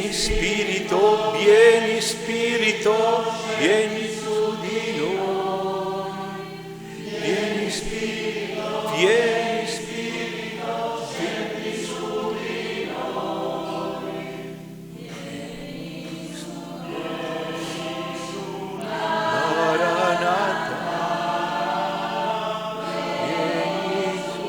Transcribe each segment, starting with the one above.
Vieni Spirito, vieni Spirito, vieni su di noi. Vieni Spirito, vieni Spirito, vieni su di noi. Vieni su, Maranatha. Vieni su,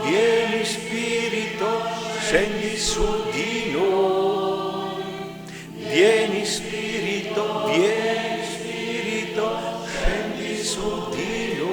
Vieni Spirito, scendi su di noi. Vieni Spirito, scendi su di noi.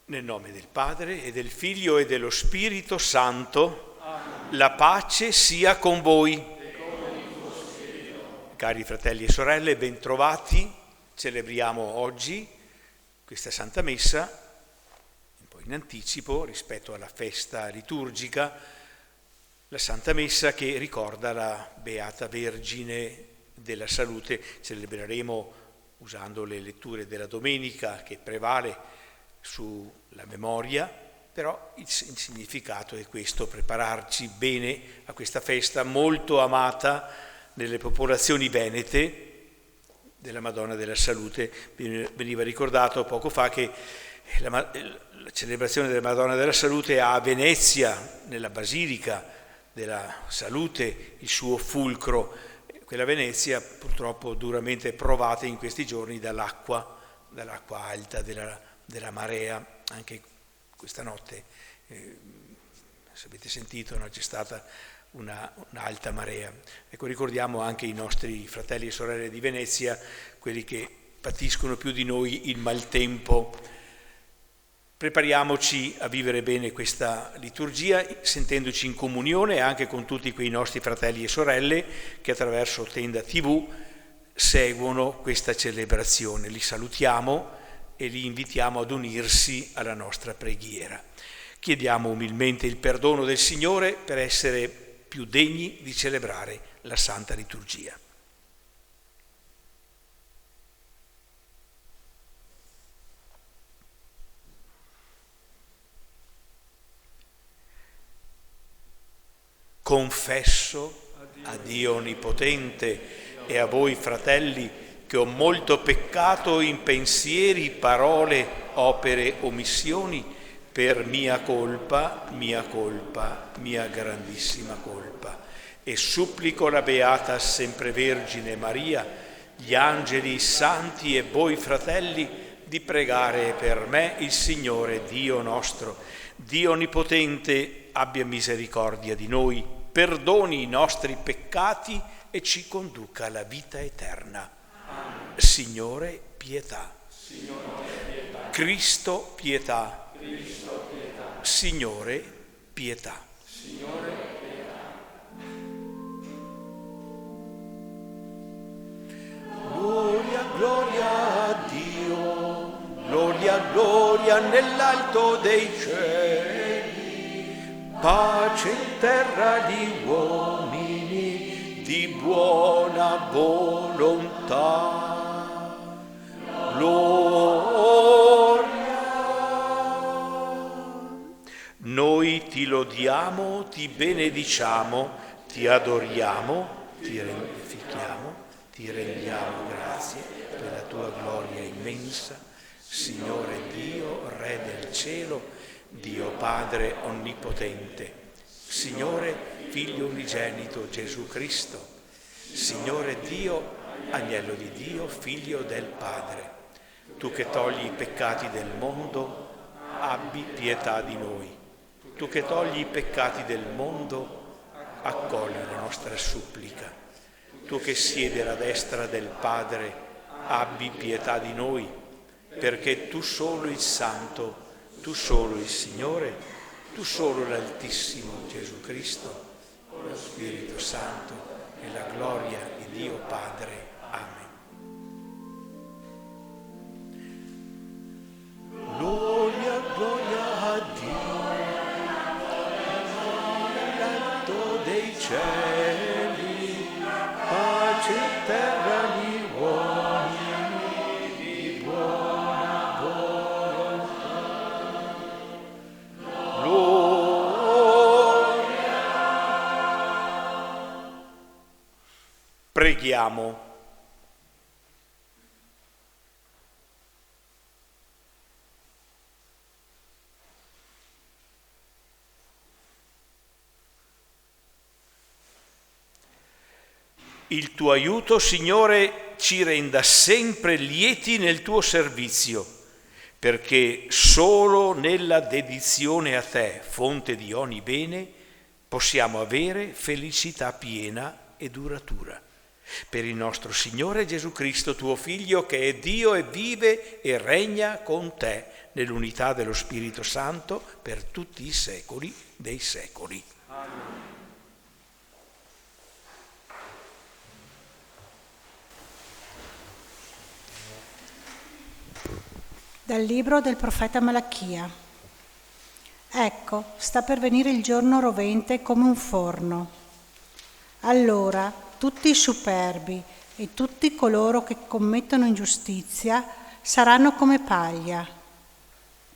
Nel nome del Padre e del Figlio e dello Spirito Santo, Amen. La pace sia con voi. Cari fratelli e sorelle, bentrovati. Celebriamo oggi questa Santa Messa, un po' in anticipo rispetto alla festa liturgica, la Santa Messa che ricorda la Beata Vergine della Salute. Celebreremo usando le letture della domenica che prevale sulla memoria, però il significato è questo: prepararci bene a questa festa molto amata nelle popolazioni venete della Madonna della Salute. Veniva ricordato poco fa che la celebrazione della Madonna della Salute ha a Venezia, nella Basilica della Salute, il suo fulcro. Quella Venezia purtroppo duramente provata in questi giorni dall'acqua alta, della marea. Anche questa notte, se avete sentito, c'è stata un'alta marea. Ecco, ricordiamo anche i nostri fratelli e sorelle di Venezia, quelli che patiscono più di noi il maltempo. Prepariamoci a vivere bene questa liturgia, sentendoci in comunione anche con tutti quei nostri fratelli e sorelle che attraverso Tenda TV seguono questa celebrazione. Li salutiamo e li invitiamo ad unirsi alla nostra preghiera. Chiediamo umilmente il perdono del Signore per essere più degni di celebrare la Santa Liturgia. Confesso a Dio Onnipotente e a voi, fratelli, che ho molto peccato in pensieri, parole, opere, omissioni, per mia colpa, mia grandissima colpa. E supplico la Beata Sempre Vergine Maria, gli angeli, i santi e voi, fratelli, di pregare per me il Signore Dio nostro. Dio Onnipotente abbia misericordia di noi, perdoni i nostri peccati e ci conduca alla vita eterna. Signore, pietà. Cristo, pietà. Cristo, pietà. Signore, pietà. Signore, pietà. Gloria, gloria a Dio, gloria, gloria nell'alto dei cieli, pace in terra agli uomini di buona volontà. Noi ti lodiamo, ti benediciamo, ti adoriamo, ti rendifichiamo, ti rendiamo grazie per la tua gloria immensa, Signore Dio, Re del cielo, Dio Padre onnipotente, Signore Figlio unigenito Gesù Cristo, Signore Dio, Agnello di Dio, Figlio del Padre, tu che togli i peccati del mondo, abbi pietà di noi. Tu che togli i peccati del mondo, accogli la nostra supplica. Tu che siedi alla destra del Padre, abbi pietà di noi, perché tu solo il Santo, tu solo il Signore, tu solo l'Altissimo Gesù Cristo, con lo Spirito Santo e la gloria di Dio Padre. Amen. Gloria, gloria a Dio, nell'alto dei cieli, pace in terra agli uomini di buona volontà. Gloria. Preghiamo. Il tuo aiuto, Signore, ci renda sempre lieti nel tuo servizio, perché solo nella dedizione a te, fonte di ogni bene, possiamo avere felicità piena e duratura. Per il nostro Signore Gesù Cristo, tuo Figlio, che è Dio e vive e regna con te nell'unità dello Spirito Santo per tutti i secoli dei secoli. Amen. Dal libro del profeta Malachia. Ecco, sta per venire il giorno rovente come un forno. Allora tutti i superbi e tutti coloro che commettono ingiustizia saranno come paglia.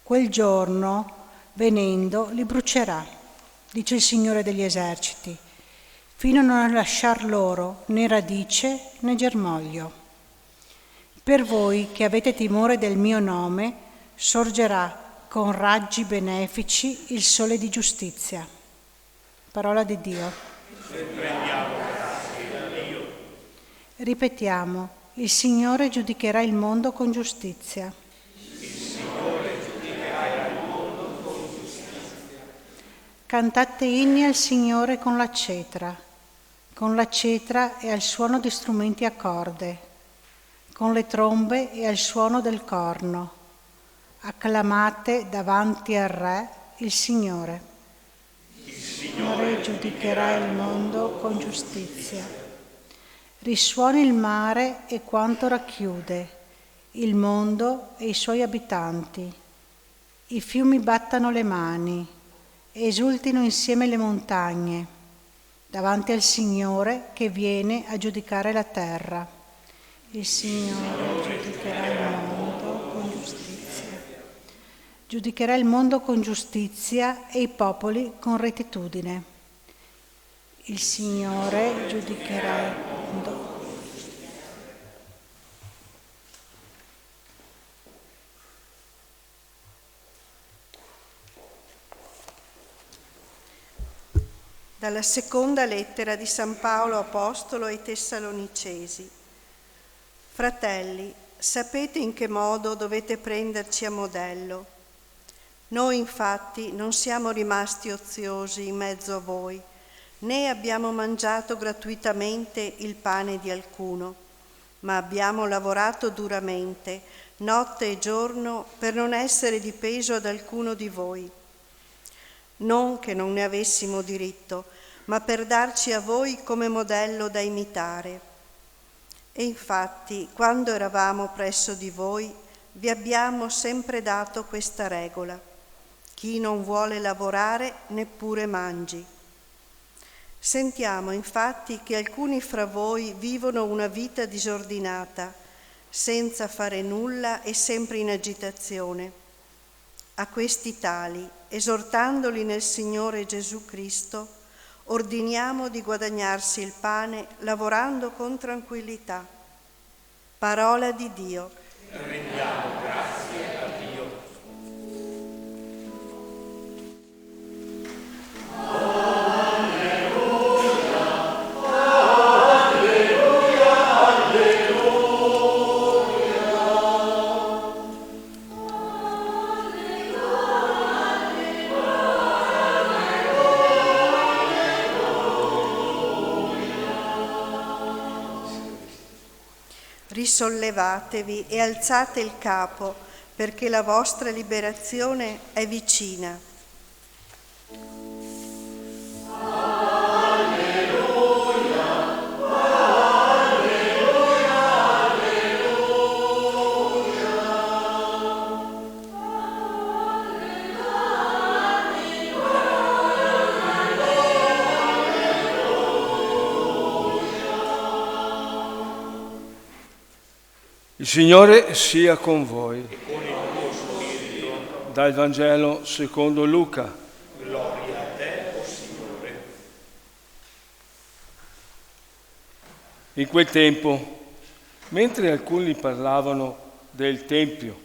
Quel giorno, venendo, li brucerà, dice il Signore degli eserciti, fino a non lasciar loro né radice né germoglio. Per voi che avete timore del mio nome, sorgerà con raggi benefici il sole di giustizia. Parola di Dio. Prendiamo grazie da Dio. Ripetiamo, il Signore giudicherà il mondo con giustizia. Il Signore giudicherà il mondo con giustizia. Cantate inni al Signore con la cetra e al suono di strumenti a corde, con le trombe e al suono del corno. Acclamate davanti al Re il Signore. Il Signore giudicherà il mondo con giustizia. Risuoni il mare e quanto racchiude, il mondo e i suoi abitanti. I fiumi battano le mani, esultino insieme le montagne, davanti al Signore che viene a giudicare la terra. Il Signore giudicherà il mondo con giustizia. Giudicherà il mondo con giustizia e i popoli con rettitudine. Il Signore giudicherà il mondo con giustizia. Dalla seconda lettera di San Paolo Apostolo ai Tessalonicesi. Fratelli, sapete in che modo dovete prenderci a modello. Noi infatti non siamo rimasti oziosi in mezzo a voi, né abbiamo mangiato gratuitamente il pane di alcuno, ma abbiamo lavorato duramente, notte e giorno, per non essere di peso ad alcuno di voi. Non che non ne avessimo diritto, ma per darci a voi come modello da imitare. E infatti, quando eravamo presso di voi, vi abbiamo sempre dato questa regola: chi non vuole lavorare neppure mangi. Sentiamo infatti che alcuni fra voi vivono una vita disordinata, senza fare nulla e sempre in agitazione. A questi tali, esortandoli nel Signore Gesù Cristo, ordiniamo di guadagnarsi il pane lavorando con tranquillità. Parola di Dio. Rendiamo grazie a Dio. Risollevatevi e alzate il capo, perché la vostra liberazione è vicina. Il Signore sia con voi. E con il tuo spirito. Dal Vangelo secondo Luca. Gloria a te, o Signore. In quel tempo, mentre alcuni parlavano del Tempio,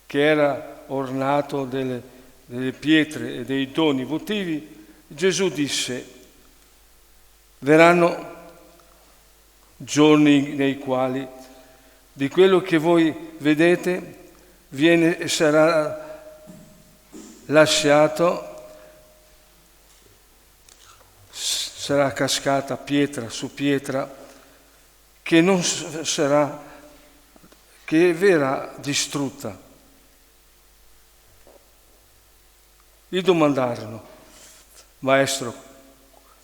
che era ornato delle pietre e dei doni votivi, Gesù disse: verranno giorni nei quali di quello che voi vedete viene e sarà lasciato, sarà cascata pietra su pietra, che non sarà, che verrà distrutta. Gli domandarono: Maestro,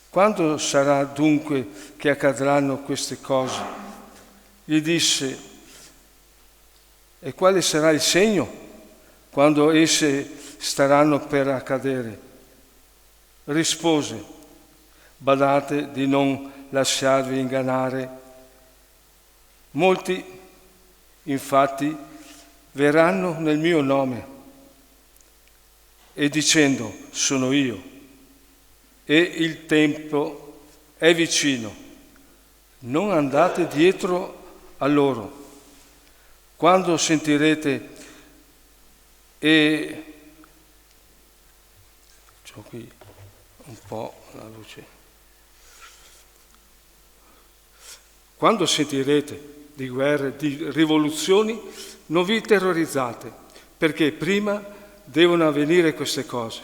quando sarà dunque che accadranno queste cose? Gli disse: e quale sarà il segno quando esse staranno per accadere? Rispose: badate di non lasciarvi ingannare. Molti, infatti, verranno nel mio nome e dicendo: sono io, e il tempo è vicino. Non andate dietro a loro. Quando sentirete c'ho qui un po' la luce. Quando sentirete di guerre, di rivoluzioni, non vi terrorizzate, perché prima devono avvenire queste cose,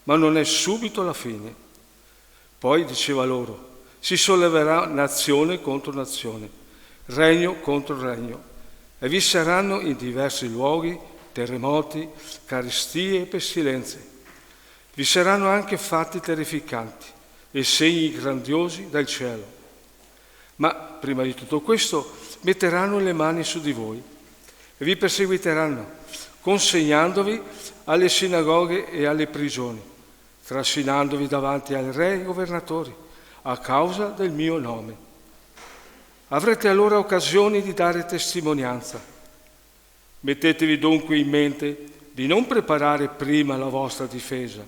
ma non è subito la fine. Poi diceva loro: si solleverà nazione contro nazione, regno contro regno. E vi saranno in diversi luoghi terremoti, carestie e pestilenze. Vi saranno anche fatti terrificanti e segni grandiosi dal cielo. Ma prima di tutto questo metteranno le mani su di voi e vi perseguiteranno, consegnandovi alle sinagoghe e alle prigioni, trascinandovi davanti ai re e governatori a causa del mio nome. Avrete allora occasioni di dare testimonianza. Mettetevi dunque in mente di non preparare prima la vostra difesa.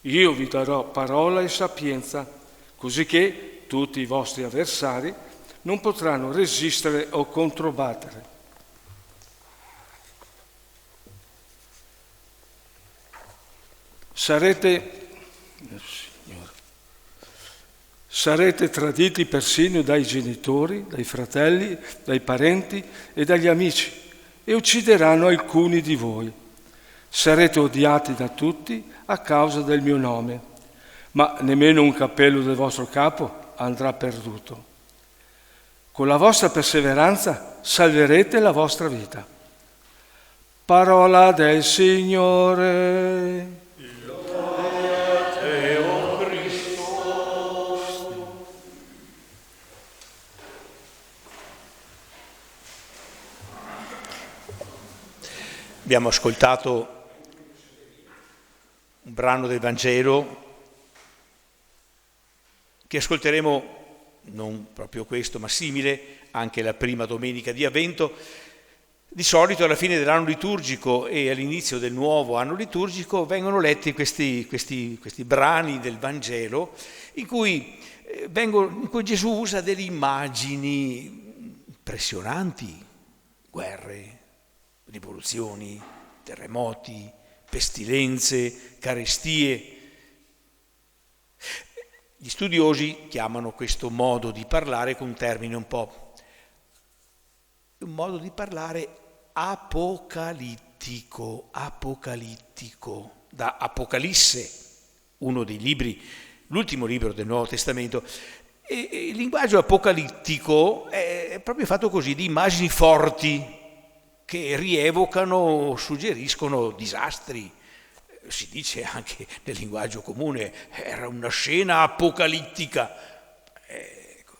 Io vi darò parola e sapienza, così che tutti i vostri avversari non potranno resistere o controbattere. Sarete traditi persino dai genitori, dai fratelli, dai parenti e dagli amici, e uccideranno alcuni di voi. Sarete odiati da tutti a causa del mio nome, ma nemmeno un capello del vostro capo andrà perduto. Con la vostra perseveranza salverete la vostra vita. Parola del Signore. Abbiamo ascoltato un brano del Vangelo che ascolteremo, non proprio questo, ma simile, anche la prima domenica di Avvento. Di solito alla fine dell'anno liturgico e all'inizio del nuovo anno liturgico vengono letti questi brani del Vangelo in cui Gesù usa delle immagini impressionanti, guerre, rivoluzioni, terremoti, pestilenze, carestie. Gli studiosi chiamano questo modo di parlare con un termine un modo di parlare apocalittico, da Apocalisse, uno dei libri, l'ultimo libro del Nuovo Testamento. E il linguaggio apocalittico è proprio fatto così, di immagini forti che rievocano, suggeriscono disastri. Si dice anche nel linguaggio comune, era una scena apocalittica. Ecco.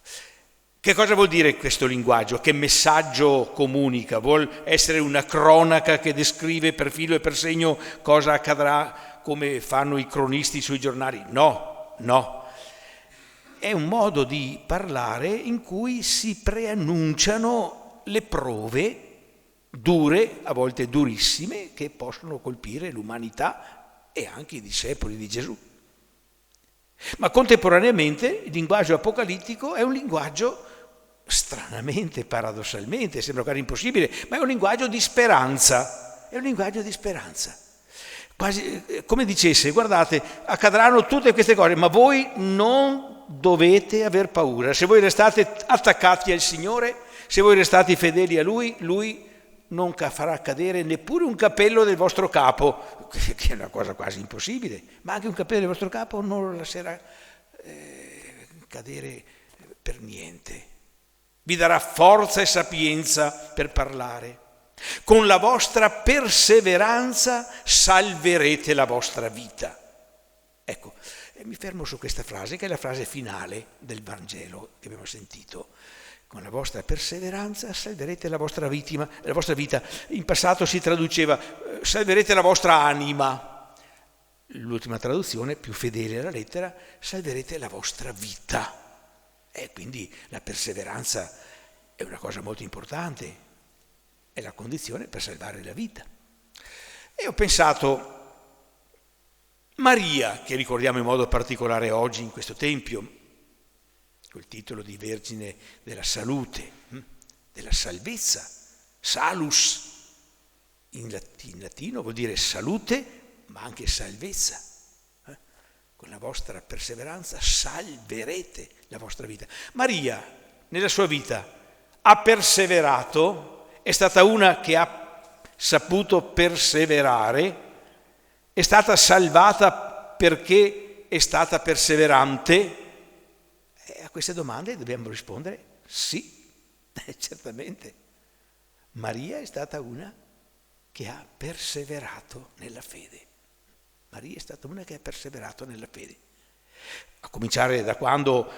Che cosa vuol dire questo linguaggio? Che messaggio comunica? Vuol essere una cronaca che descrive per filo e per segno cosa accadrà come fanno i cronisti sui giornali? No. È un modo di parlare in cui si preannunciano le prove dure, a volte durissime, che possono colpire l'umanità e anche i discepoli di Gesù. Ma contemporaneamente il linguaggio apocalittico è un linguaggio stranamente, paradossalmente, sembra quasi impossibile, ma è un linguaggio di speranza, Quasi come dicesse, guardate, accadranno tutte queste cose, ma voi non dovete aver paura. Se voi restate attaccati al Signore, se voi restate fedeli a Lui non farà cadere neppure un capello del vostro capo, che è una cosa quasi impossibile, ma anche un capello del vostro capo non lo lascerà cadere per niente. Vi darà forza e sapienza per parlare. Con la vostra perseveranza salverete la vostra vita. Ecco, mi fermo su questa frase, che è la frase finale del Vangelo che abbiamo sentito. Con la vostra perseveranza salverete la vostra vita. In passato si traduceva salverete la vostra anima. L'ultima traduzione, più fedele alla lettera, salverete la vostra vita. E quindi la perseveranza è una cosa molto importante, è la condizione per salvare la vita. E ho pensato, Maria, che ricordiamo in modo particolare oggi in questo Tempio, col titolo di Vergine della Salute, della Salvezza, Salus, in latino vuol dire salute, ma anche salvezza. Con la vostra perseveranza salverete la vostra vita. Maria, nella sua vita, ha perseverato, è stata una che ha saputo perseverare, è stata salvata perché è stata perseverante. A queste domande dobbiamo rispondere sì, certamente. Maria è stata una che ha perseverato nella fede. A cominciare da quando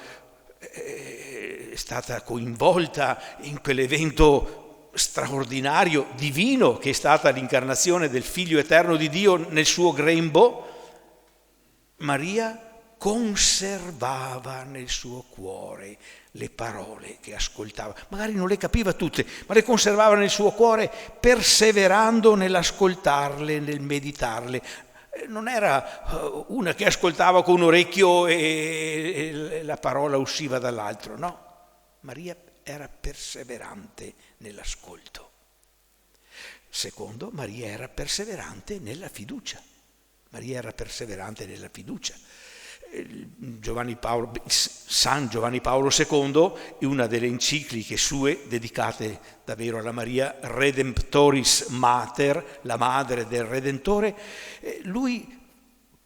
è stata coinvolta in quell'evento straordinario, divino, che è stata l'incarnazione del Figlio eterno di Dio nel suo grembo. Maria conservava nel suo cuore le parole che ascoltava. Magari non le capiva tutte, ma le conservava nel suo cuore, perseverando nell'ascoltarle, nel meditarle. Non era una che ascoltava con un orecchio e la parola usciva dall'altro, no. Maria era perseverante nell'ascolto. Secondo, Maria era perseverante nella fiducia. San Giovanni Paolo II, in una delle encicliche sue dedicate davvero alla Maria, Redemptoris Mater, la madre del Redentore, lui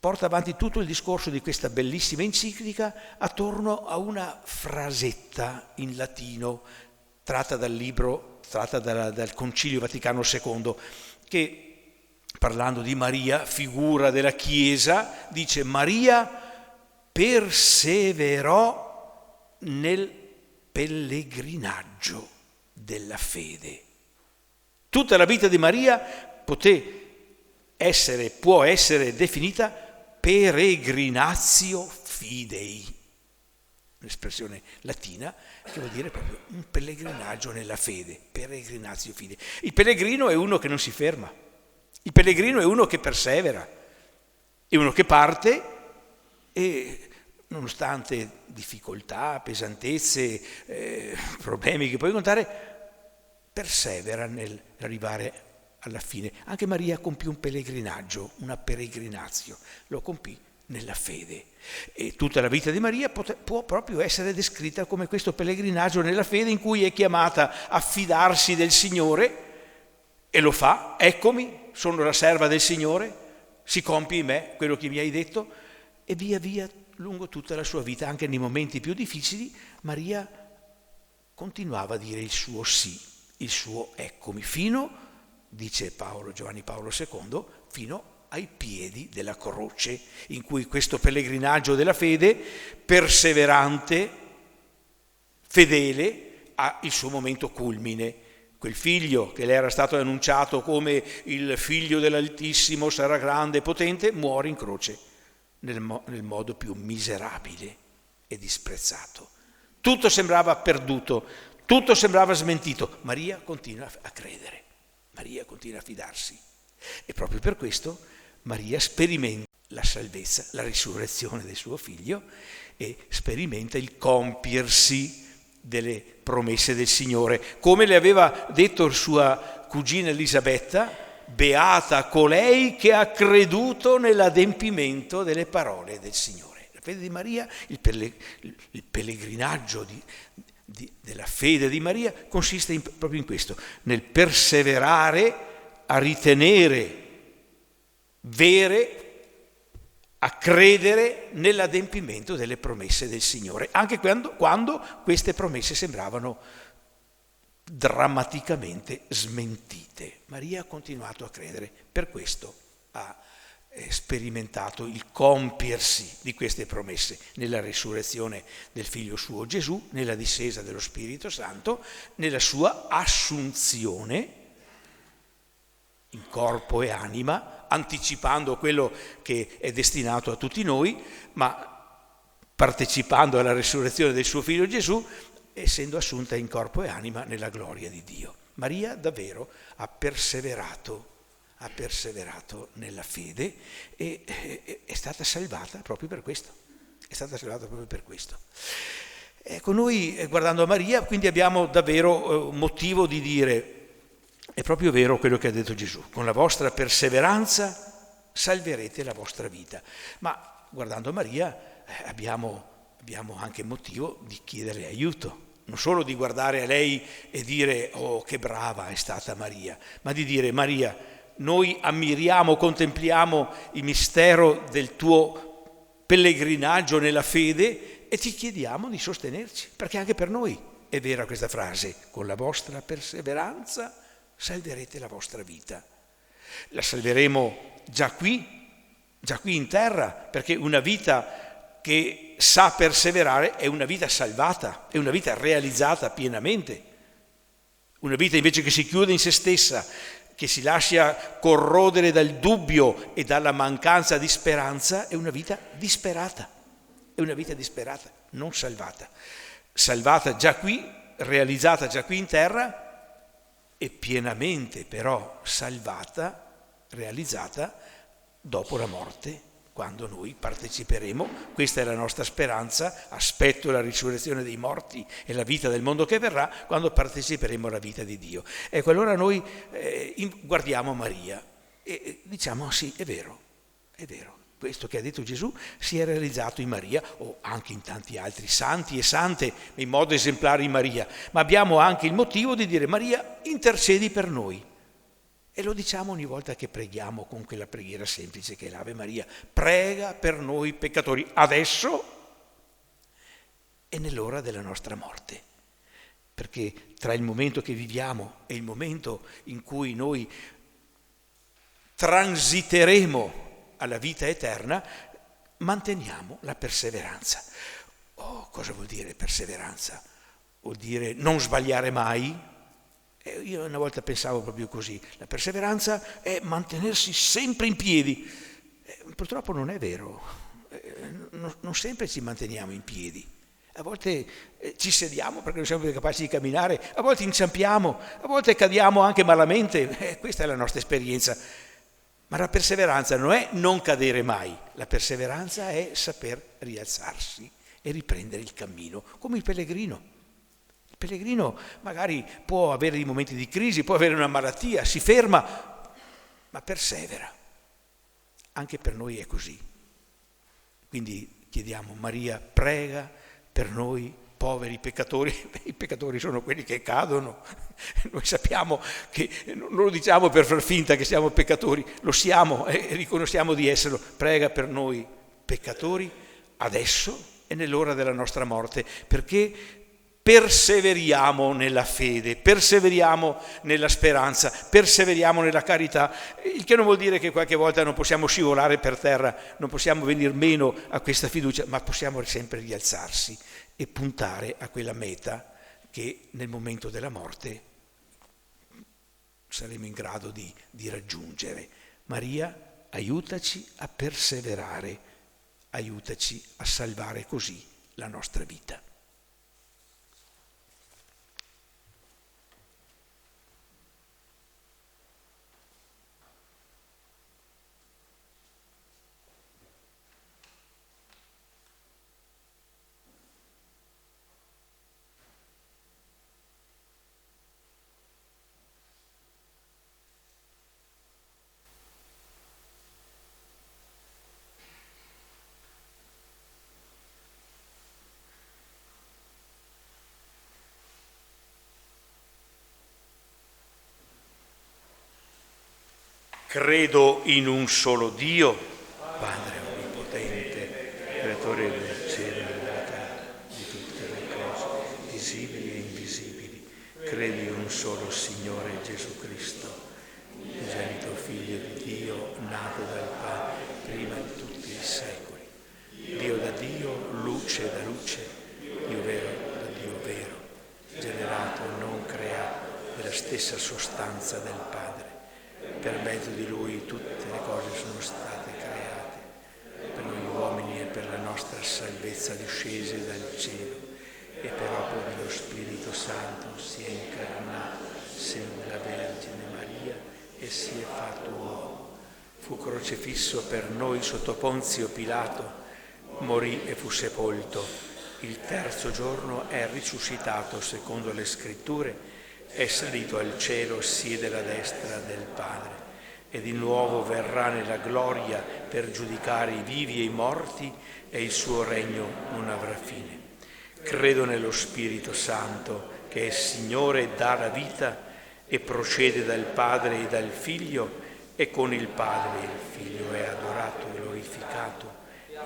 porta avanti tutto il discorso di questa bellissima enciclica attorno a una frasetta in latino tratta dal Concilio Vaticano II, che, parlando di Maria, figura della Chiesa, dice: Maria perseverò nel pellegrinaggio della fede. Tutta la vita di Maria può essere definita peregrinatio fidei, un'espressione latina che vuol dire proprio un pellegrinaggio nella fede, peregrinatio fidei. Il pellegrino è uno che non si ferma, il pellegrino è uno che persevera, è uno che parte e, nonostante difficoltà, pesantezze, problemi che puoi incontrare, persevera nell'arrivare alla fine. Anche Maria compì un pellegrinaggio, una peregrinatio, lo compì nella fede. E tutta la vita di Maria può proprio essere descritta come questo pellegrinaggio nella fede, in cui è chiamata a fidarsi del Signore, e lo fa. Eccomi, sono la serva del Signore, si compie in me quello che mi hai detto, e via via lungo tutta la sua vita, anche nei momenti più difficili, Maria continuava a dire il suo sì, il suo eccomi, fino, dice Giovanni Paolo II, fino ai piedi della croce, in cui questo pellegrinaggio della fede, perseverante, fedele, ha il suo momento culmine. Quel figlio che le era stato annunciato come il figlio dell'Altissimo, sarà grande e potente, muore in croce nel modo più miserabile e disprezzato. Tutto sembrava perduto, tutto sembrava smentito. Maria continua a credere, Maria continua a fidarsi. E proprio per questo Maria sperimenta la salvezza, la risurrezione del suo figlio, e sperimenta il compiersi delle promesse del Signore. Come le aveva detto sua cugina Elisabetta: beata colei che ha creduto nell'adempimento delle parole del Signore. La fede di Maria, il pellegrinaggio della fede di Maria consiste proprio in questo, nel perseverare a ritenere vere, a credere nell'adempimento delle promesse del Signore, anche quando queste promesse sembravano drammaticamente smentite. Maria ha continuato a credere, per questo ha sperimentato il compiersi di queste promesse nella risurrezione del figlio suo Gesù, nella discesa dello Spirito Santo, nella sua assunzione in corpo e anima, anticipando quello che è destinato a tutti noi, ma partecipando alla risurrezione del suo figlio Gesù, essendo assunta in corpo e anima nella gloria di Dio. Maria davvero ha perseverato nella fede e è stata salvata proprio per questo. È stata salvata proprio per questo. Ecco, noi guardando a Maria quindi abbiamo davvero motivo di dire: è proprio vero quello che ha detto Gesù, con la vostra perseveranza salverete la vostra vita. Ma guardando a Maria abbiamo anche motivo di chiedere aiuto, non solo di guardare a lei e dire: oh, che brava è stata Maria, ma di dire: Maria, noi ammiriamo, contempliamo il mistero del tuo pellegrinaggio nella fede e ti chiediamo di sostenerci, perché anche per noi è vera questa frase: con la vostra perseveranza salverete la vostra vita. La salveremo già qui in terra, perché una vita che sa perseverare è una vita salvata, è una vita realizzata pienamente. Una vita invece che si chiude in se stessa, che si lascia corrodere dal dubbio e dalla mancanza di speranza, è una vita disperata, non salvata. Salvata già qui, realizzata già qui in terra, e pienamente però salvata, realizzata dopo la morte, quando noi parteciperemo. Questa è la nostra speranza, aspetto la risurrezione dei morti e la vita del mondo che verrà, quando parteciperemo alla vita di Dio. Ecco, allora noi guardiamo Maria e diciamo: sì, è vero, questo che ha detto Gesù si è realizzato in Maria, o anche in tanti altri santi e sante in modo esemplare in Maria, ma abbiamo anche il motivo di dire: Maria, intercedi per noi, E lo diciamo ogni volta che preghiamo con quella preghiera semplice che è l'Ave Maria. Prega per noi peccatori adesso e nell'ora della nostra morte. Perché tra il momento che viviamo e il momento in cui noi transiteremo alla vita eterna, manteniamo la perseveranza. Oh, cosa vuol dire perseveranza? Vuol dire non sbagliare mai? Io una volta pensavo proprio così, la perseveranza è mantenersi sempre in piedi. Purtroppo non è vero, non sempre ci manteniamo in piedi. A volte ci sediamo perché non siamo più capaci di camminare, a volte inciampiamo, a volte cadiamo anche malamente, questa è la nostra esperienza. Ma la perseveranza non è non cadere mai, la perseveranza è saper rialzarsi e riprendere il cammino, come il pellegrino. Il pellegrino magari può avere dei momenti di crisi, può avere una malattia, si ferma, ma persevera. Anche per noi è così. Quindi chiediamo, Maria, prega per noi poveri peccatori. I peccatori sono quelli che cadono. Noi sappiamo che non lo diciamo per far finta che siamo peccatori, lo siamo e riconosciamo di esserlo. Prega per noi peccatori adesso e nell'ora della nostra morte, perché perseveriamo nella fede, perseveriamo nella speranza, perseveriamo nella carità, il che non vuol dire che qualche volta non possiamo scivolare per terra, non possiamo venir meno a questa fiducia, ma possiamo sempre rialzarsi e puntare a quella meta che nel momento della morte saremo in grado di raggiungere. Maria, aiutaci a perseverare, aiutaci a salvare così la nostra vita. Credo in un solo Dio, Padre Onnipotente, Creatore del cielo e della terra, di tutte le cose, visibili e invisibili. Credo in un solo Signore Gesù Cristo, unigenito Figlio di Dio, nato dal Padre, prima di tutti i secoli. Dio da Dio, luce da luce, Dio vero da Dio vero, generato, non creato, della stessa sostanza del Padre. Per mezzo di Lui tutte le cose sono state create, per noi uomini e per la nostra salvezza discese dal cielo, e per opera dello Spirito Santo si è incarnato, essendo la Vergine Maria, e si è fatto uomo. Fu crocifisso per noi sotto Ponzio Pilato, morì e fu sepolto. Il terzo giorno è risuscitato secondo le Scritture, è salito al cielo, siede alla destra del Padre e di nuovo verrà nella gloria per giudicare i vivi e i morti, e il suo regno non avrà fine. Credo nello Spirito Santo, che è Signore e dà la vita e procede dal Padre e dal Figlio, e con il Padre e il Figlio è adorato e glorificato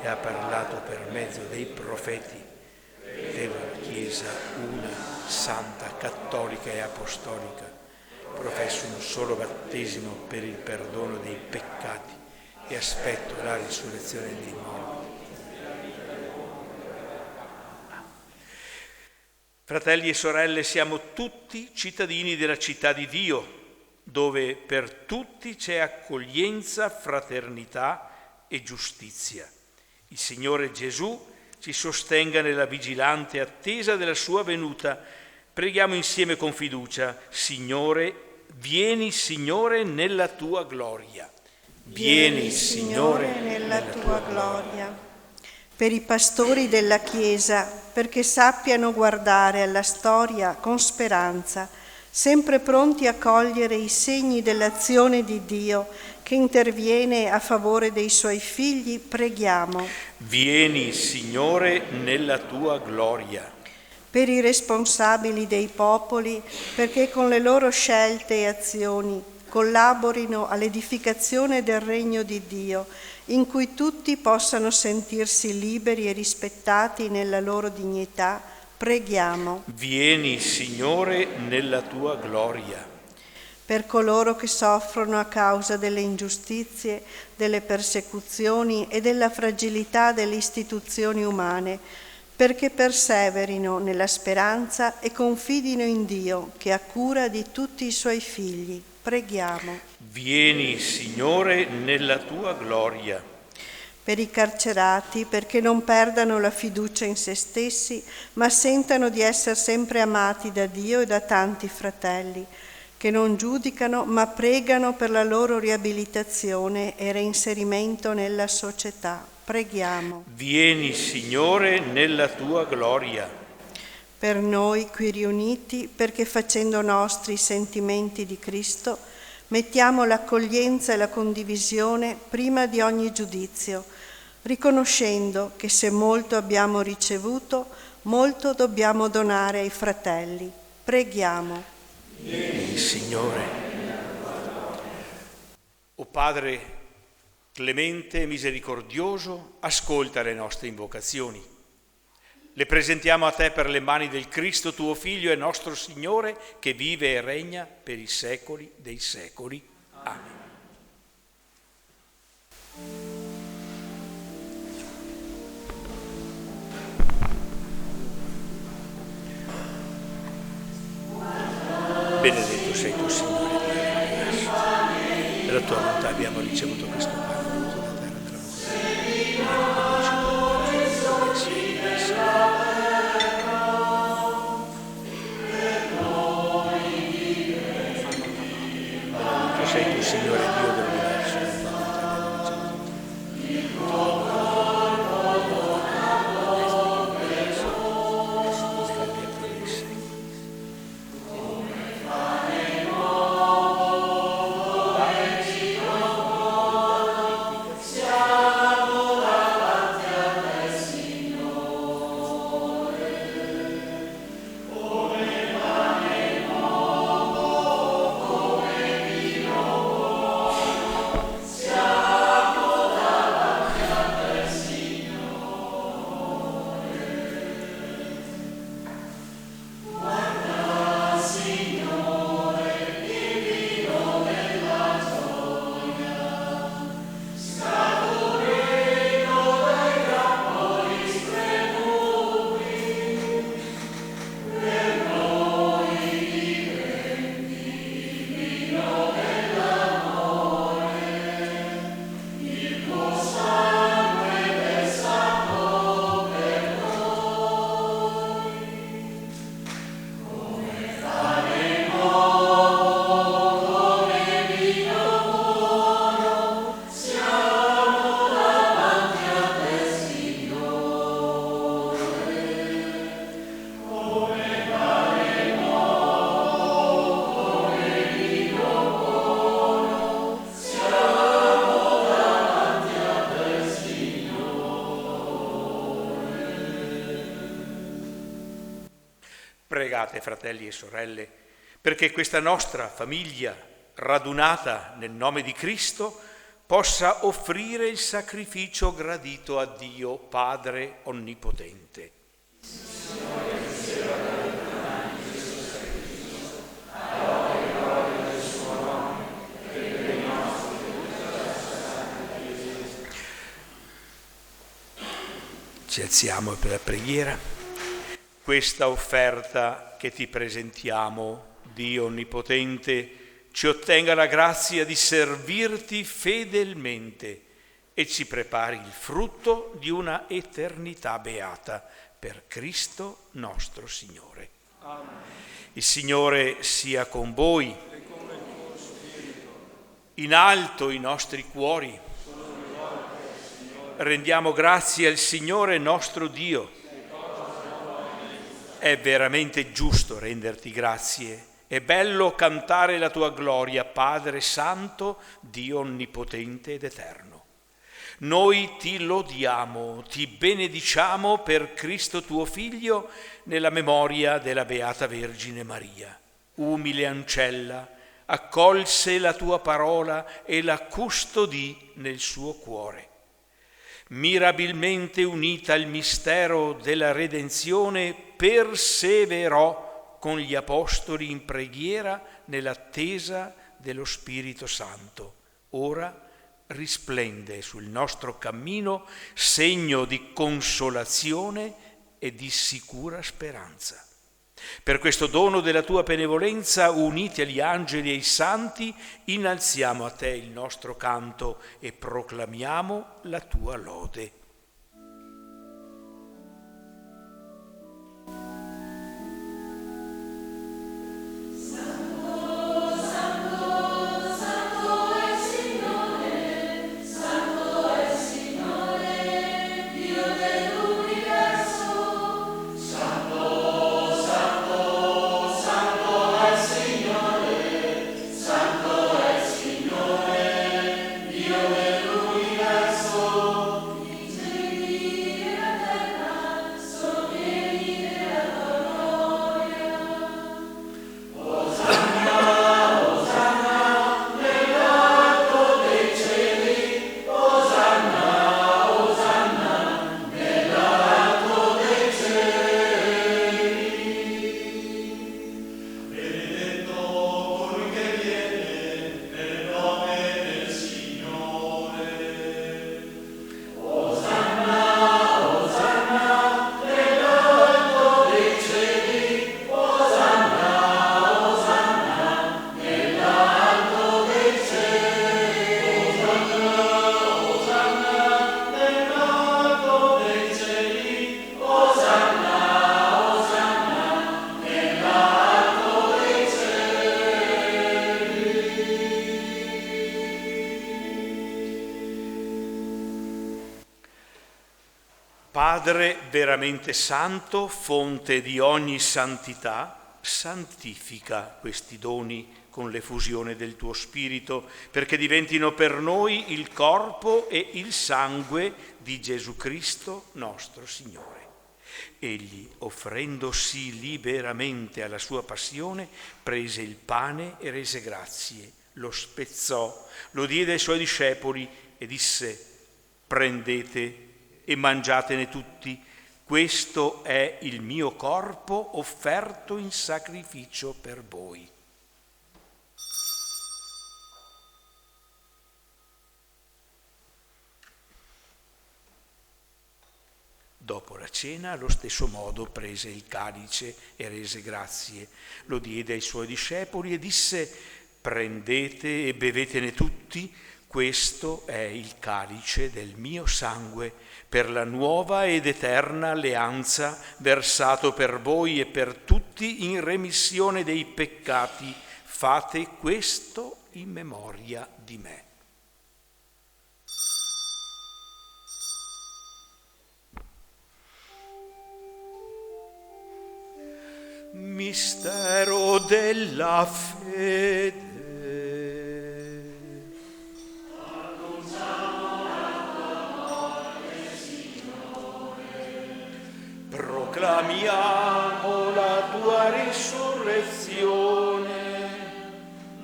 e ha parlato per mezzo dei profeti. Credo alla Chiesa una, santa, cattolica e apostolica. Professo un solo battesimo per il perdono dei peccati e aspetto la risurrezione dei morti. Fratelli e sorelle, siamo tutti cittadini della città di Dio, dove per tutti c'è accoglienza, fraternità e giustizia. Il Signore Gesù ci sostenga nella vigilante attesa della sua venuta. Preghiamo insieme con fiducia: Signore, vieni, Signore, nella tua gloria. Vieni, Signore, nella tua gloria. Per i pastori della Chiesa, perché sappiano guardare alla storia con speranza, sempre pronti a cogliere i segni dell'azione di Dio che interviene a favore dei suoi figli, preghiamo. Vieni, Signore, nella tua gloria. Per i responsabili dei popoli, perché con le loro scelte e azioni collaborino all'edificazione del regno di Dio, in cui tutti possano sentirsi liberi e rispettati nella loro dignità, preghiamo. Vieni, Signore, nella tua gloria. Per coloro che soffrono a causa delle ingiustizie, delle persecuzioni e della fragilità delle istituzioni umane, perché perseverino nella speranza e confidino in Dio, che ha cura di tutti i suoi figli. Preghiamo. Vieni, Signore, nella tua gloria. Per i carcerati, perché non perdano la fiducia in se stessi, ma sentano di essere sempre amati da Dio e da tanti fratelli, che non giudicano, ma pregano per la loro riabilitazione e reinserimento nella società. Preghiamo. Vieni, Signore, nella tua gloria. Per noi qui riuniti, perché facendo nostri i sentimenti di Cristo, mettiamo l'accoglienza e la condivisione prima di ogni giudizio, riconoscendo che se molto abbiamo ricevuto, molto dobbiamo donare ai fratelli. Preghiamo. Vieni, Signore. O Padre clemente e misericordioso, ascolta le nostre invocazioni. Le presentiamo a te per le mani del Cristo, tuo Figlio e nostro Signore, che vive e regna per i secoli dei secoli. Amen. Benedetto sei tu, Signore, Dio dell'universo. Della tua volontà abbiamo ricevuto questo pane frutto della terra della sei tu, Signore, Dio dell'universo, della tua volontà abbiamo ricevuto. Pregate, fratelli e sorelle, perché questa nostra famiglia, radunata nel nome di Cristo, possa offrire il sacrificio gradito a Dio Padre Onnipotente. Ci alziamo per la preghiera. Questa offerta che ti presentiamo, Dio Onnipotente, ci ottenga la grazia di servirti fedelmente e ci prepari il frutto di una eternità beata per Cristo nostro Signore. Amen. Il Signore sia con voi. E con il tuo spirito. In alto i nostri cuori. Rendiamo grazie al Signore nostro Dio. È veramente giusto renderti grazie. È bello cantare la tua gloria, Padre Santo, Dio Onnipotente ed Eterno. Noi ti lodiamo, ti benediciamo per Cristo tuo Figlio, nella memoria della Beata Vergine Maria, umile ancella, accolse la tua parola e la custodì nel suo cuore. Mirabilmente unita al mistero della redenzione, perseverò con gli apostoli in preghiera nell'attesa dello Spirito Santo. Ora risplende sul nostro cammino segno di consolazione e di sicura speranza. Per questo dono della tua benevolenza, uniti agli angeli e ai santi, innalziamo a te il nostro canto e proclamiamo la tua lode. Padre veramente santo, fonte di ogni santità, santifica questi doni con l'effusione del tuo Spirito, perché diventino per noi il corpo e il sangue di Gesù Cristo nostro Signore. Egli, offrendosi liberamente alla sua passione, prese il pane e rese grazie, lo spezzò, lo diede ai suoi discepoli e disse: prendete e mangiatene tutti, questo è il mio corpo offerto in sacrificio per voi. Dopo la cena, allo stesso modo, prese il calice e rese grazie, lo diede ai suoi discepoli e disse: prendete e bevetene tutti, questo è il calice del mio sangue, per la nuova ed eterna alleanza, versato per voi e per tutti in remissione dei peccati. Fate questo in memoria di me. Mistero della fede. Proclamiamo la tua risurrezione.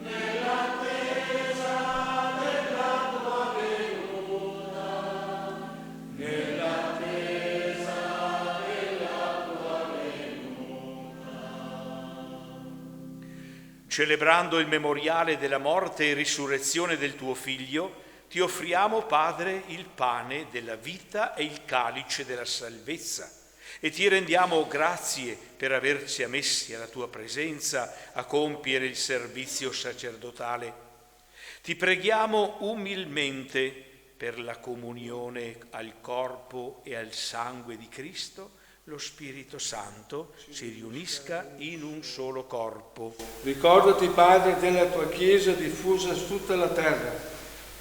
Nell'attesa della tua venuta. Nell'attesa della tua venuta. Celebrando il memoriale della morte e risurrezione del tuo Figlio, ti offriamo, Padre, il pane della vita e il calice della salvezza. E ti rendiamo grazie per averci ammessi alla tua presenza a compiere il servizio sacerdotale. Ti preghiamo umilmente per la comunione al corpo e al sangue di Cristo, lo Spirito Santo si riunisca in un solo corpo. Ricordati, Padre, della tua Chiesa diffusa su tutta la terra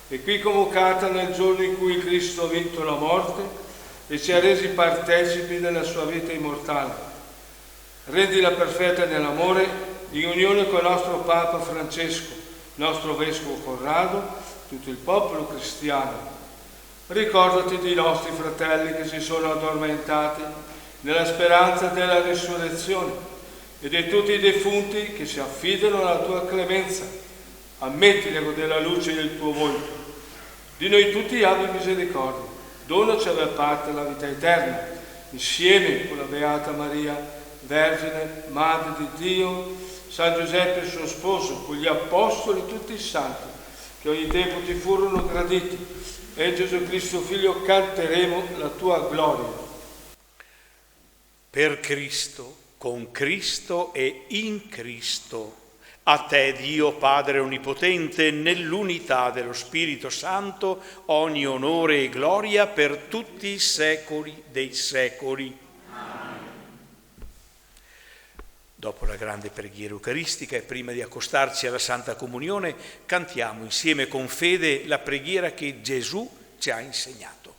e qui convocata nel giorno in cui Cristo ha vinto la morte e ci ha resi partecipi della sua vita immortale. Rendila perfetta nell'amore, in unione con il nostro Papa Francesco, nostro Vescovo Corrado, tutto il popolo cristiano. Ricordati dei nostri fratelli che si sono addormentati nella speranza della risurrezione e di tutti i defunti che si affidano alla tua clemenza. ammettili della luce del tuo volto. Di noi tutti abbi misericordia, donaci aver parte alla vita eterna, insieme con la Beata Maria, Vergine, Madre di Dio, San Giuseppe suo sposo, con gli Apostoli e tutti i Santi, che ogni tempo ti furono graditi, e Gesù Cristo Figlio canteremo la tua gloria. Per Cristo, con Cristo e in Cristo, a te Dio Padre Onnipotente, nell'unità dello Spirito Santo, ogni onore e gloria per tutti i secoli dei secoli. Amen. Dopo la grande preghiera eucaristica e prima di accostarci alla Santa Comunione, cantiamo insieme con fede la preghiera che Gesù ci ha insegnato.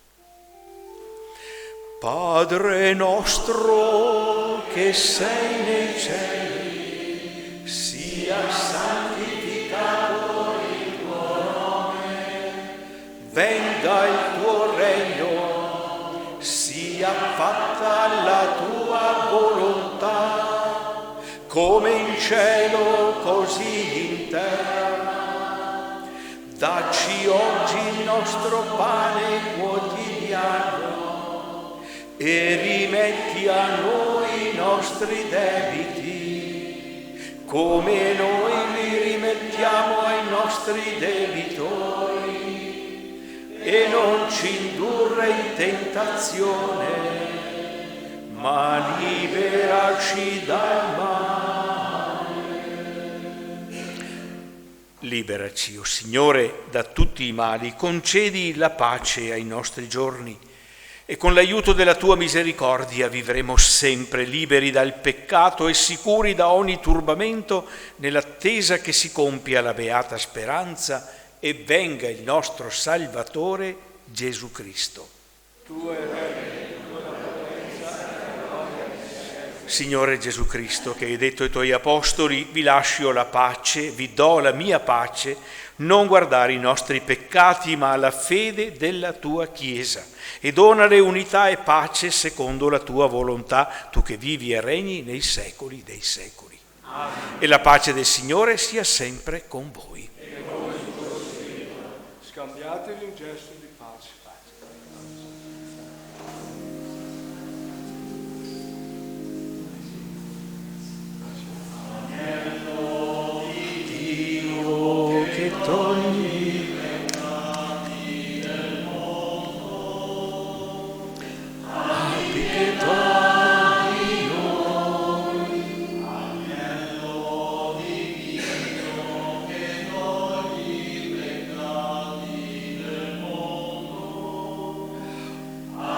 Padre nostro che sei nei cieli, sia santificato il tuo nome, venga il tuo regno, sia fatta la tua volontà, come in cielo così in terra. Dacci oggi il nostro pane quotidiano e rimetti a noi i nostri debiti, come noi li rimettiamo ai nostri debitori, e non ci indurre in tentazione, ma liberaci dal male. Liberaci, o Signore, da tutti i mali, concedi la pace ai nostri giorni, e con l'aiuto della tua misericordia vivremo sempre liberi dal peccato e sicuri da ogni turbamento, nell'attesa che si compia la beata speranza e venga il nostro Salvatore Gesù Cristo. Tu è Re. Signore Gesù Cristo, che hai detto ai tuoi apostoli: vi lascio la pace, vi do la mia pace, non guardare i nostri peccati ma la fede della tua Chiesa, e donale unità e pace secondo la tua volontà, tu che vivi e regni nei secoli dei secoli. Amen. E la pace del Signore sia sempre con voi. E con il tuo spirito. Scambiatevi un gesto di pace. Agnello di Dio che togli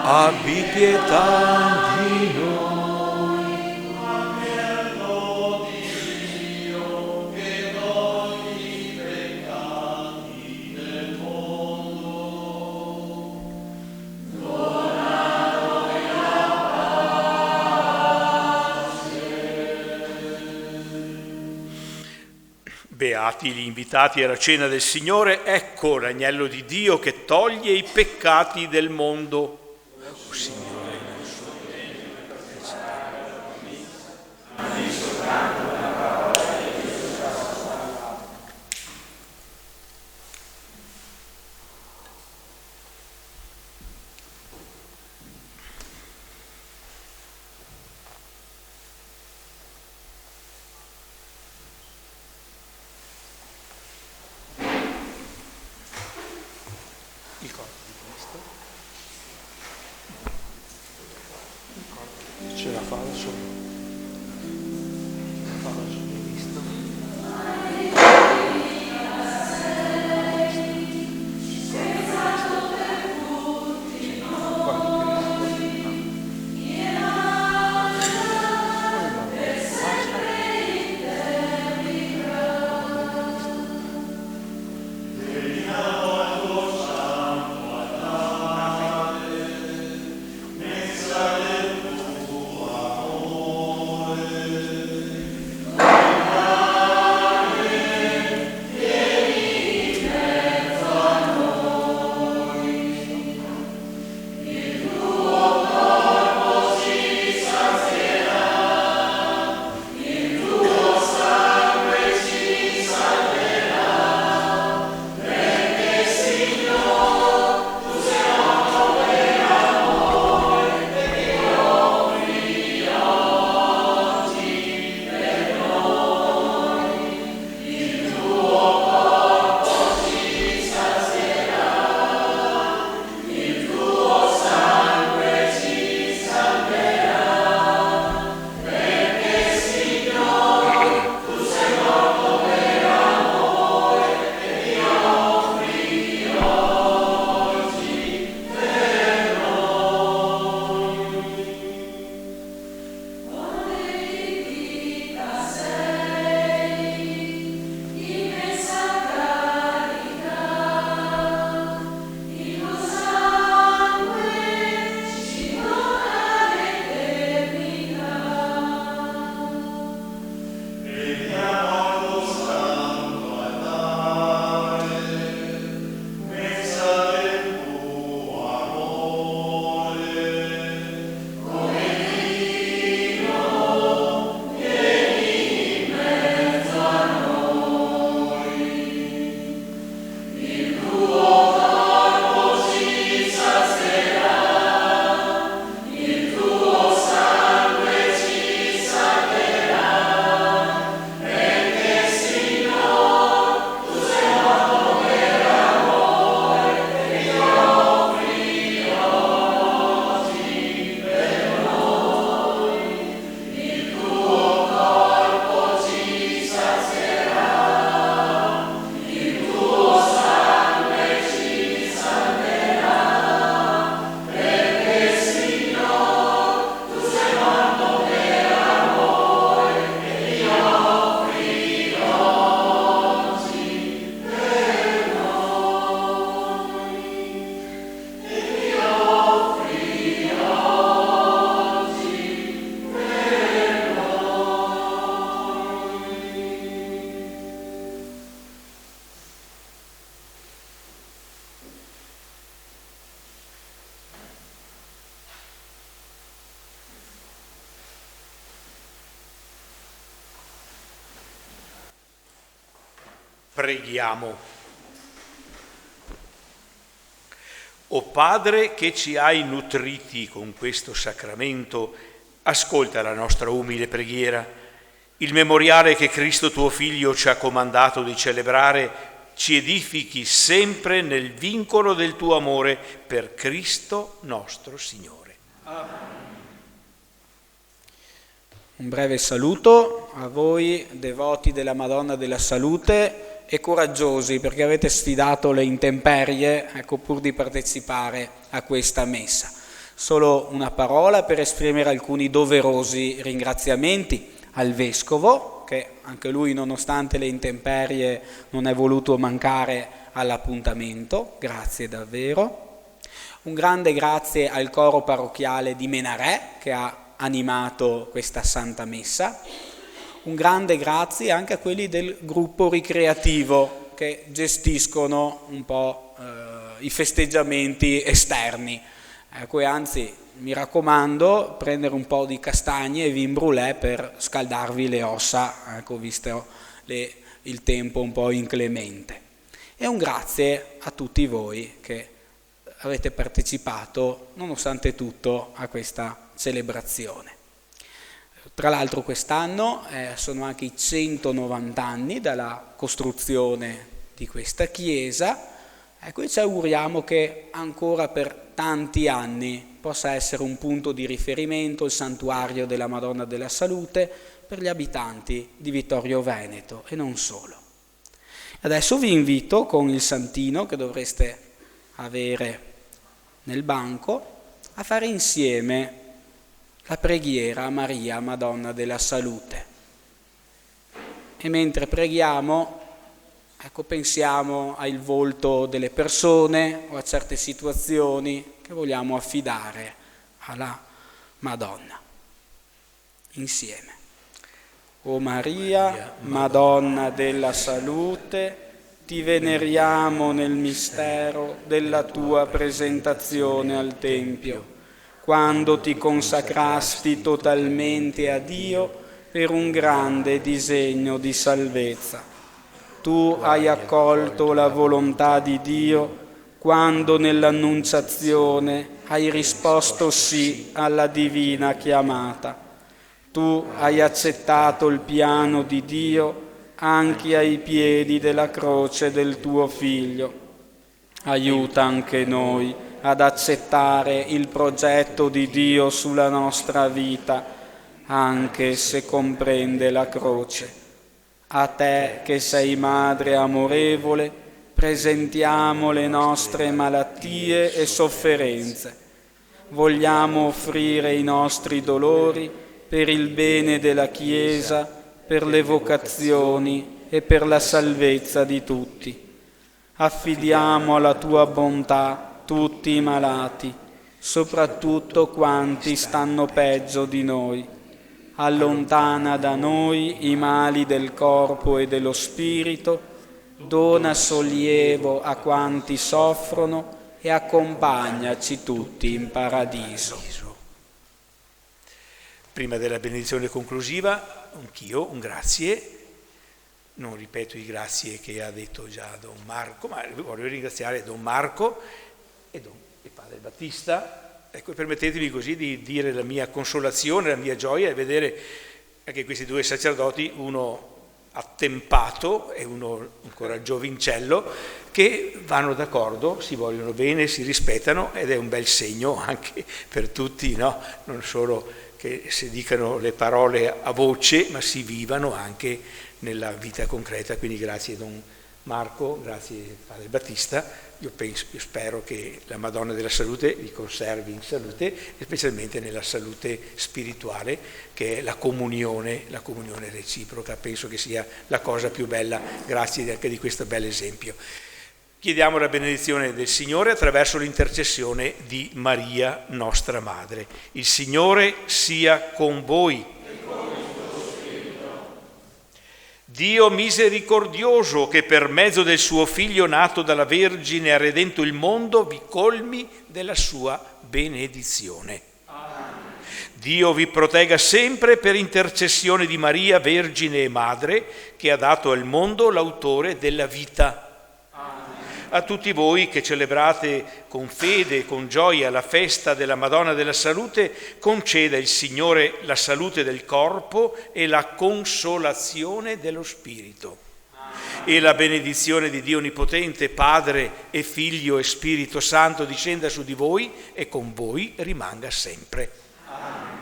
abbi pietà di noi. Agnello di Dio che togli i peccati del mondo, dona noi la pace. Beati gli invitati alla cena del Signore, ecco l'agnello di Dio che toglie i peccati del mondo. Signore, nel suo tempo, Amen. Soltanto una parola e Gesù sarà salvato. il corpo di Cristo. Ce la fa da solo. Fa la sua Cristo. Preghiamo. O Padre che ci hai nutriti con questo sacramento, ascolta la nostra umile preghiera. Il memoriale che Cristo tuo Figlio ci ha comandato di celebrare ci edifichi sempre nel vincolo del tuo amore per Cristo nostro Signore. Amen. Un breve saluto a voi, devoti della Madonna della Salute e coraggiosi perché avete sfidato le intemperie, pur di partecipare a questa messa. Solo una parola per esprimere alcuni doverosi ringraziamenti al Vescovo, che anche lui, nonostante le intemperie, non è voluto mancare all'appuntamento. Grazie davvero. Un grande grazie al coro parrocchiale di Menarè, che ha animato questa Santa Messa. Un grande grazie anche a quelli del gruppo ricreativo che gestiscono un po' i festeggiamenti esterni. E anzi, mi raccomando, prendere un po' di castagne e vin brûlé per scaldarvi le ossa, visto il tempo un po' inclemente. E un grazie a tutti voi che avete partecipato, nonostante tutto, a questa celebrazione. Tra l'altro quest'anno sono anche i 190 anni dalla costruzione di questa chiesa, e ci auguriamo che ancora per tanti anni possa essere un punto di riferimento il santuario della Madonna della Salute per gli abitanti di Vittorio Veneto e non solo. Adesso vi invito con il santino che dovreste avere nel banco a fare insieme la preghiera a Maria, Madonna della Salute. E mentre preghiamo, pensiamo al volto delle persone o a certe situazioni che vogliamo affidare alla Madonna. Insieme. O Maria, Madonna della Salute, ti veneriamo nel mistero della tua presentazione al Tempio, quando ti consacrasti totalmente a Dio per un grande disegno di salvezza. Tu hai accolto la volontà di Dio quando nell'Annunciazione hai risposto sì alla divina chiamata. Tu hai accettato il piano di Dio anche ai piedi della croce del tuo Figlio. Aiuta anche noi ad accettare il progetto di Dio sulla nostra vita, anche se comprende la croce. A te che sei Madre amorevole, presentiamo le nostre malattie e sofferenze. Vogliamo offrire i nostri dolori per il bene della Chiesa, per le vocazioni e per la salvezza di tutti. Affidiamo alla tua bontà tutti i malati, soprattutto quanti stanno peggio di noi. Allontana da noi i mali del corpo e dello spirito, dona sollievo a quanti soffrono e accompagnaci tutti in paradiso. Prima della benedizione conclusiva, anch'io un grazie. Non ripeto i grazie che ha detto già Don Marco, ma voglio ringraziare Don Marco e Padre Battista. Ecco, permettetemi così di dire la mia consolazione, la mia gioia e vedere anche questi due sacerdoti, uno attempato e uno ancora giovincello, che vanno d'accordo, si vogliono bene, si rispettano ed è un bel segno anche per tutti, no? Non solo che si dicano le parole a voce, ma si vivano anche nella vita concreta. Quindi grazie Don Marco, grazie Padre Battista. Io spero che la Madonna della Salute vi conservi in salute, specialmente nella salute spirituale, che è la comunione reciproca. Penso che sia la cosa più bella, grazie anche di questo bel esempio. Chiediamo la benedizione del Signore attraverso l'intercessione di Maria, nostra Madre. Il Signore sia con voi. Dio misericordioso, che per mezzo del suo Figlio nato dalla Vergine ha redento il mondo, vi colmi della sua benedizione. Amen. Dio vi protegga sempre per intercessione di Maria, Vergine e Madre, che ha dato al mondo l'autore della vita. A tutti voi che celebrate con fede e con gioia la festa della Madonna della Salute, conceda il Signore la salute del corpo e la consolazione dello spirito. E la benedizione di Dio Onnipotente, Padre e Figlio e Spirito Santo discenda su di voi e con voi rimanga sempre. Amen.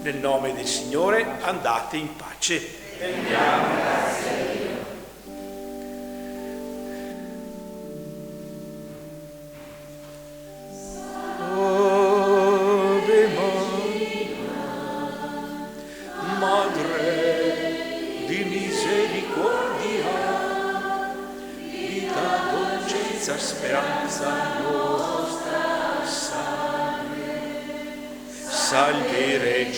Nel nome del Signore andate in pace. Rendiamo grazie a Dio. Ave Madre di misericordia, vita, dolcezza, speranza nostra, salve. Salve Regina